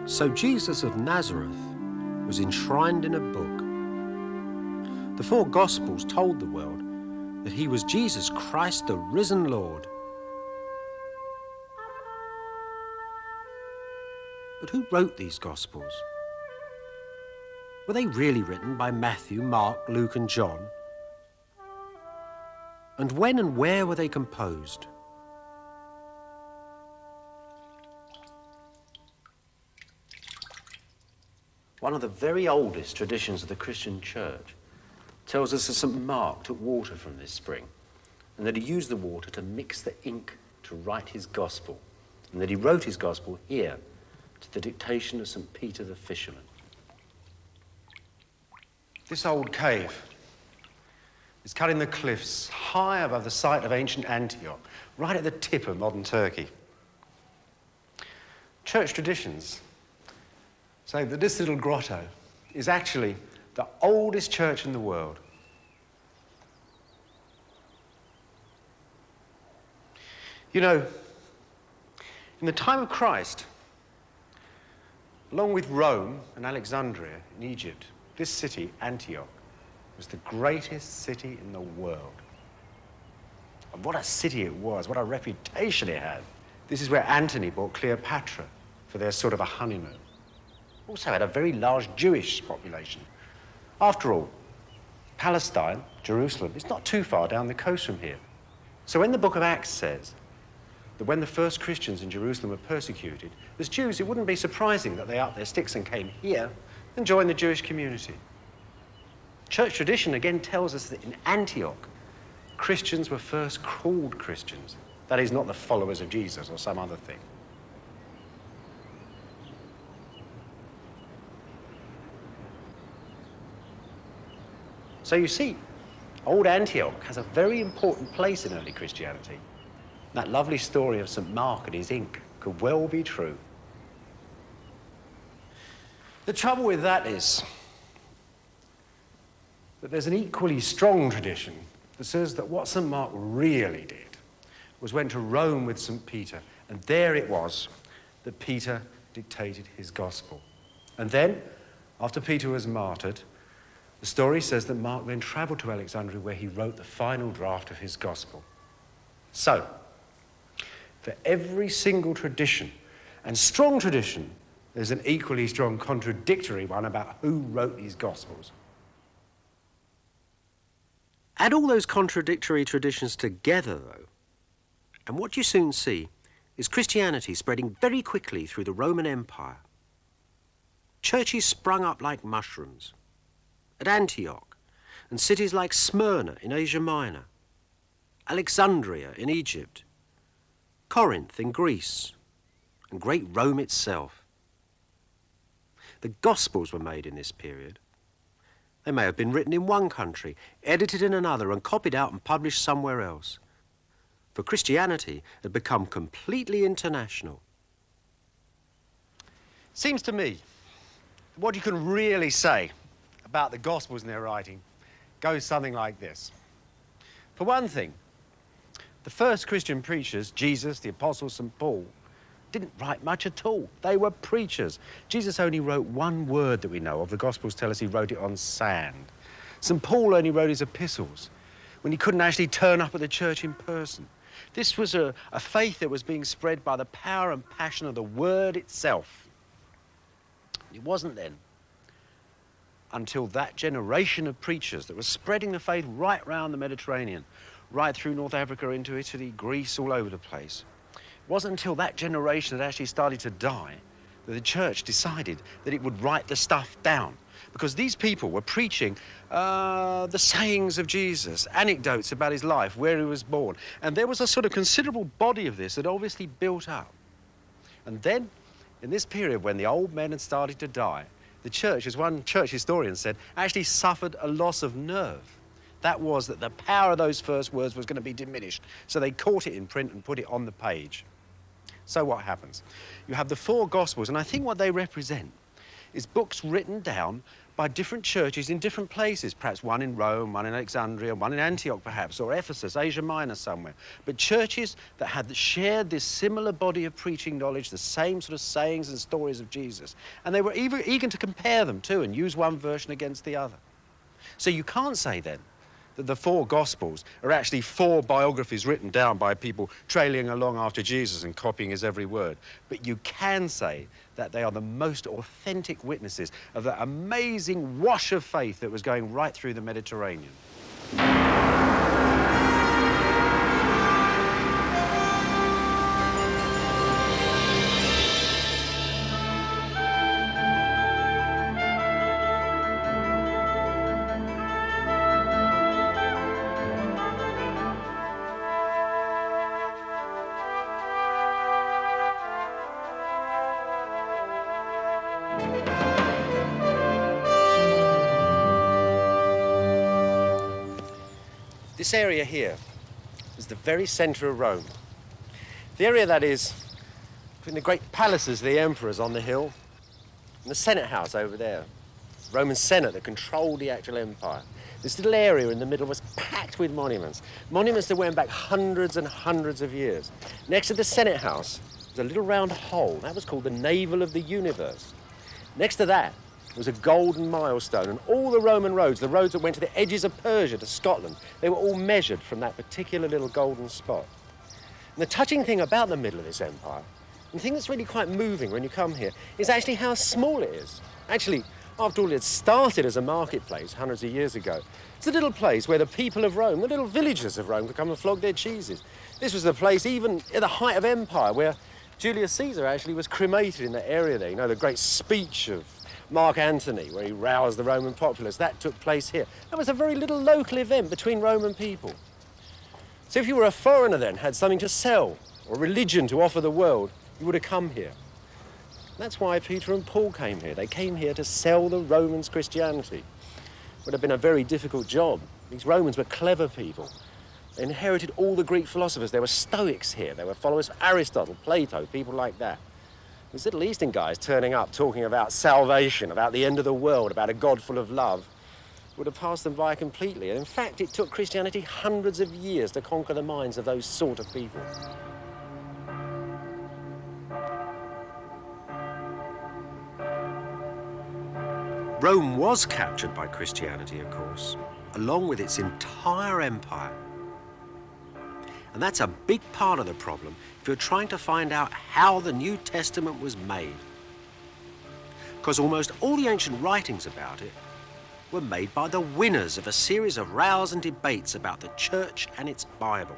So Jesus of Nazareth was enshrined in a book. The four Gospels told the world that he was Jesus Christ, the risen Lord. But who wrote these Gospels? Were they really written by Matthew, Mark, Luke, and John? And when and where were they composed? One of the very oldest traditions of the Christian church tells us that St. Mark took water from this spring and that he used the water to mix the ink to write his gospel, and that he wrote his gospel here to the dictation of St. Peter the fisherman. This old cave is cut in the cliffs high above the site of ancient Antioch, right at the tip of modern Turkey. Church traditions say that this little grotto is actually the oldest church in the world. You know, in the time of Christ, along with Rome and Alexandria in Egypt, this city, Antioch, was the greatest city in the world. And what a city it was, what a reputation it had. This is where Antony bought Cleopatra for their sort of a honeymoon. Also had a very large Jewish population. After all, Palestine, Jerusalem, is not too far down the coast from here. So when the book of Acts says that when the first Christians in Jerusalem were persecuted, as Jews, it wouldn't be surprising that they upped their sticks and came here and joined the Jewish community. Church tradition again tells us that in Antioch, Christians were first called Christians. That is, not the followers of Jesus or some other thing. So you see, old Antioch has a very important place in early Christianity. That lovely story of St. Mark and his ink could well be true. The trouble with that is that there's an equally strong tradition that says that what St. Mark really did was went to Rome with St. Peter, and there it was that Peter dictated his gospel. And then, after Peter was martyred, the story says that Mark then travelled to Alexandria where he wrote the final draft of his gospel. So, for every single tradition, and strong tradition, there's an equally strong contradictory one about who wrote these gospels. Add all those contradictory traditions together, though, and what you soon see is Christianity spreading very quickly through the Roman Empire. Churches sprung up like mushrooms at Antioch, and cities like Smyrna in Asia Minor, Alexandria in Egypt, Corinth in Greece, and great Rome itself. The Gospels were made in this period. They may have been written in one country, edited in another, and copied out and published somewhere else. For Christianity had become completely international. Seems to me what you can really say about the Gospels and their writing goes something like this. For one thing, the first Christian preachers, Jesus, the Apostle St. Paul, didn't write much at all. They were preachers. Jesus only wrote one word that we know of. The Gospels tell us he wrote it on sand. St. Paul only wrote his epistles when he couldn't actually turn up at the church in person. This was a faith that was being spread by the power and passion of the word itself. It wasn't then until that generation of preachers that was spreading the faith right round the Mediterranean, right through North Africa into Italy, Greece, all over the place. It wasn't until that generation had actually started to die that the church decided that it would write the stuff down, because these people were preaching the sayings of Jesus, anecdotes about his life, where he was born, and there was a sort of considerable body of this that obviously built up. And then, in this period when the old men had started to die, the church, as one church historian said, actually suffered a loss of nerve. That was that the power of those first words was going to be diminished, so they caught it in print and put it on the page. So what happens? You have the four Gospels, and I think what they represent is books written down by different churches in different places, perhaps one in Rome, one in Alexandria, one in Antioch perhaps, or Ephesus, Asia Minor somewhere. But churches that had shared this similar body of preaching knowledge, the same sort of sayings and stories of Jesus. And they were eager to compare them too and use one version against the other. So you can't say then that the four Gospels are actually four biographies written down by people trailing along after Jesus and copying his every word. But you can say that they are the most authentic witnesses of that amazing wash of faith that was going right through the Mediterranean. This area here is the very centre of Rome. The area that is between the great palaces of the emperors on the hill and the Senate house over there. Roman Senate that controlled the actual empire. This little area in the middle was packed with monuments. Monuments that went back hundreds and hundreds of years. Next to the Senate house was a little round hole. That was called the navel of the universe. Next to that was a golden milestone, and all the Roman roads, the roads that went to the edges of Persia, to Scotland, they were all measured from that particular little golden spot. And the touching thing about the middle of this empire, and the thing that's really quite moving when you come here, is actually how small it is. Actually, after all, it started as a marketplace hundreds of years ago. It's a little place where the people of Rome, the little villagers of Rome, could come and flog their cheeses. This was the place, even at the height of empire, where Julius Caesar actually was cremated in that area there. You know, the great speech of Mark Antony, where he roused the Roman populace, that took place here. That was a very little local event between Roman people. So if you were a foreigner then, had something to sell, or religion to offer the world, you would have come here. That's why Peter and Paul came here. They came here to sell the Romans Christianity. It would have been a very difficult job. These Romans were clever people. They inherited all the Greek philosophers. There were Stoics here. There were followers of Aristotle, Plato, people like that. These Middle Eastern guys turning up, talking about salvation, about the end of the world, about a God full of love, would have passed them by completely. And in fact, it took Christianity hundreds of years to conquer the minds of those sort of people. Rome was captured by Christianity, of course, along with its entire empire. And that's a big part of the problem if you're trying to find out how the New Testament was made. Because almost all the ancient writings about it were made by the winners of a series of rows and debates about the church and its Bible.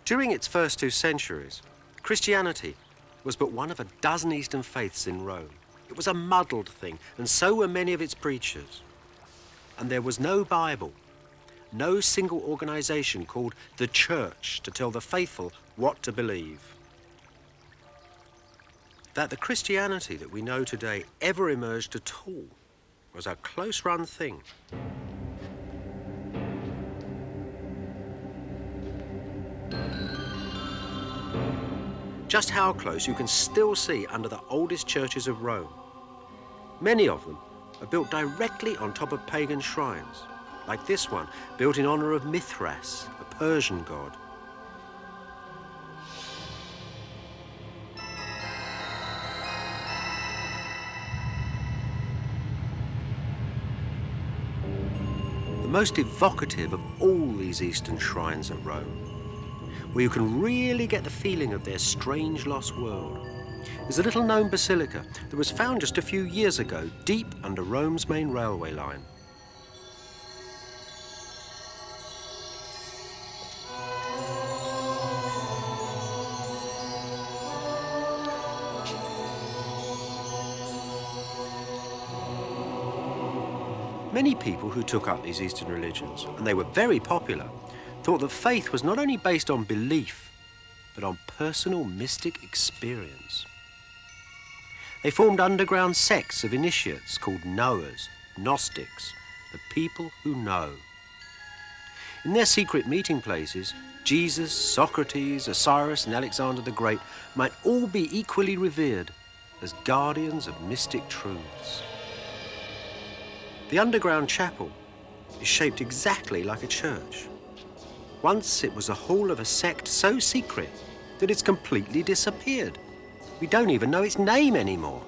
During its first 2 centuries, Christianity was but one of a dozen Eastern faiths in Rome. It was a muddled thing, and so were many of its preachers. And there was no Bible, no single organization called the Church to tell the faithful what to believe. That the Christianity that we know today ever emerged at all was a close-run thing. Just how close you can still see under the oldest churches of Rome. Many of them are built directly on top of pagan shrines, like this one, built in honor of Mithras, a Persian god. The most evocative of all these Eastern shrines at Rome, where you can really get the feeling of their strange lost world, is a little-known basilica that was found just a few years ago, deep under Rome's main railway line. Many people who took up these Eastern religions, and they were very popular, thought that faith was not only based on belief, but on personal mystic experience. They formed underground sects of initiates called knowers, Gnostics, the people who know. In their secret meeting places, Jesus, Socrates, Osiris, and Alexander the Great might all be equally revered, as guardians of mystic truths. The underground chapel is shaped exactly like a church. Once it was a hall of a sect so secret that it's completely disappeared. We don't even know its name anymore.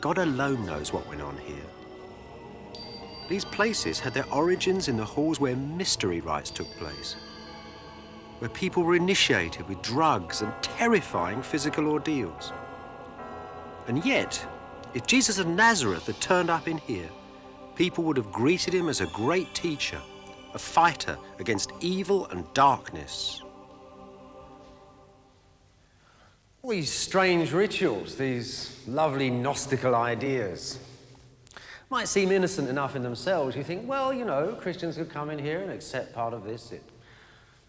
God alone knows what went on here. These places had their origins in the halls where mystery rites took place, where people were initiated with drugs and terrifying physical ordeals. And yet, if Jesus of Nazareth had turned up in here, people would have greeted him as a great teacher, a fighter against evil and darkness. All these strange rituals, these lovely Gnostical ideas, might seem innocent enough in themselves. You think, well, you know, Christians could come in here and accept part of this.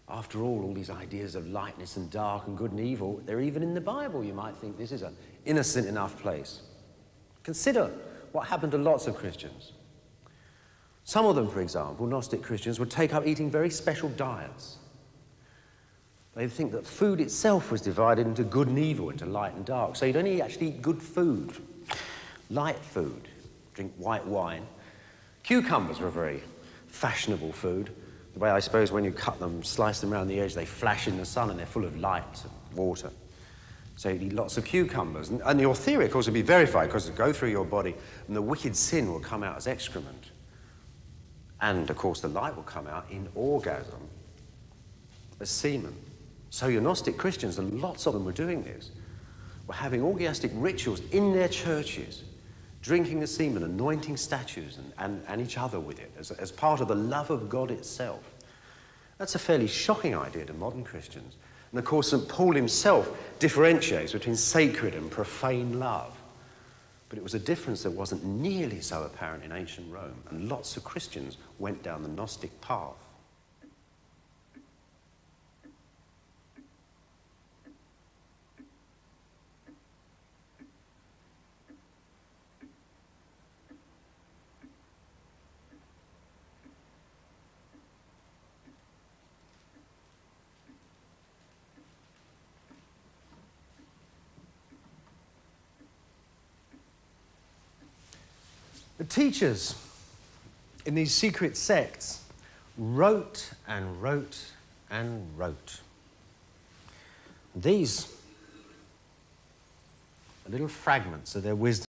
After all these ideas of lightness and dark and good and evil, they're even in the Bible. You might think this is an innocent enough place. Consider what happened to lots of Christians. Some of them, for example, Gnostic Christians, would take up eating very special diets. They'd think that food itself was divided into good and evil, into light and dark. So you'd only actually eat good food, light food, drink white wine. Cucumbers were a very fashionable food. The way I suppose when you cut them, slice them around the edge, they flash in the sun and they're full of light and water. So you'd eat lots of cucumbers. And your theory, of course, would be verified because it would go through your body and the wicked sin will come out as excrement. And, of course, the light will come out in orgasm as semen. So your Gnostic Christians, and lots of them were doing this, were having orgiastic rituals in their churches, drinking the semen, anointing statues and each other with it as part of the love of God itself. That's a fairly shocking idea to modern Christians. And, of course, St. Paul himself differentiates between sacred and profane love. But it was a difference that wasn't nearly so apparent in ancient Rome, and lots of Christians went down the Gnostic path. The teachers in these secret sects wrote and wrote and wrote. These are little fragments of their wisdom.